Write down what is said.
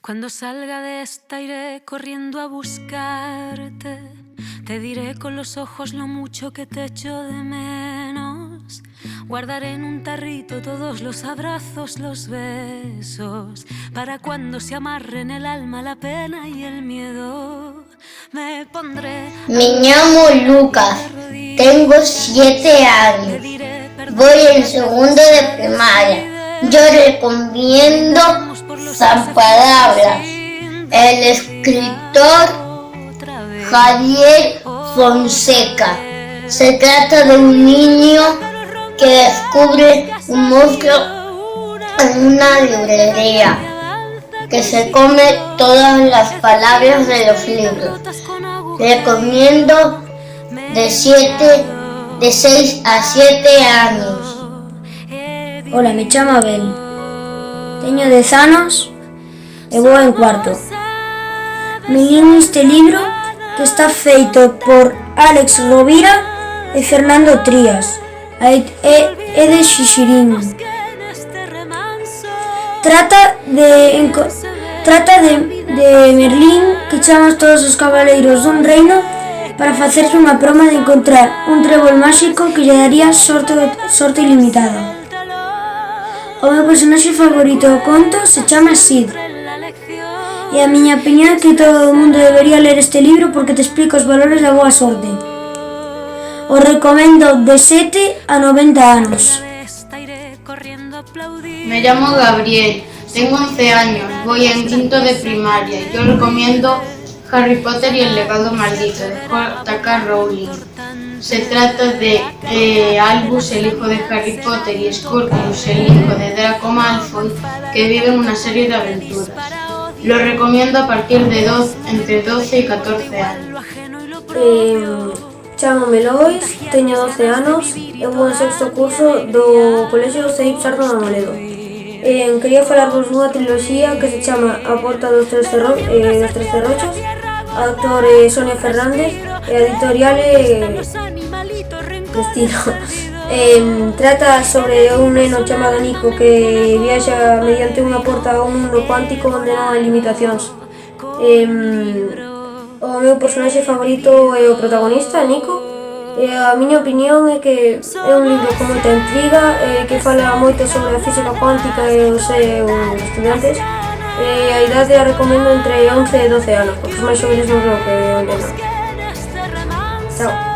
Cuando salga de esta iré corriendo a buscarte. Te diré con los ojos lo mucho que te echo de menos. Guardaré en un tarrito todos los abrazos, los besos, para cuando se amarren el alma, la pena y el miedo. Me pondré. Me llamo Lucas, tengo 7 años, voy en segundo de primaria. Yo recomiendo San Palabras, el escritor Javier Fonseca. Se trata de un niño que descubre un monstruo en una librería que se come todas las palabras de los libros. Recomiendo de 6 a 7 años. Hola, me chamo Abel, teño 10 anos e vou en cuarto. Me lín este libro que está feito por Alex Rovira e Fernando Trías, é de Xixirín. Trata de Merlín, que chama todos os cabaleiros dun reino para facerse unha proma de encontrar un trébol máxico que lle daría sorte ilimitada. O meu personaxe favorito do conto se chama Sid. E a miña opinión é que todo o mundo debería ler este libro porque te explica os valores da boa sorte. O recomendo de 7 a 90 anos. Me llamo Gabriel, tengo 11 años, voy en quinto de primaria. Yo recomiendo Harry Potter y el legado maldito de J.K. Rowling. Se trata de Albus, el hijo de Harry Potter, y Scorpius, el hijo de Draco Malfoy, que viven una serie de aventuras. Lo recomiendo a partir de entre 12 y 14 años. Chámome Lois, teño 12 anos e vou en sexto curso do Colexio Ceip Sardo de Amoledo. Quería falarvos dunha triloxía que se chama A Porta dos Tres Cerrochos. A autor é Sonia Fernández e a editorial é Destino. Trata sobre un neno chamado Nico que viaxa mediante unha porta a un mundo cuántico onde non hai limitacións. O meu personaxe favorito é o protagonista, Nico, e a miña opinión é que é un libro con moita intriga, que fala moito sobre a física cuántica e os seus estudantes. A idade a recomendo entre 11 e 12 anos, porque os máis xovenes non creo que o entenden. Chao.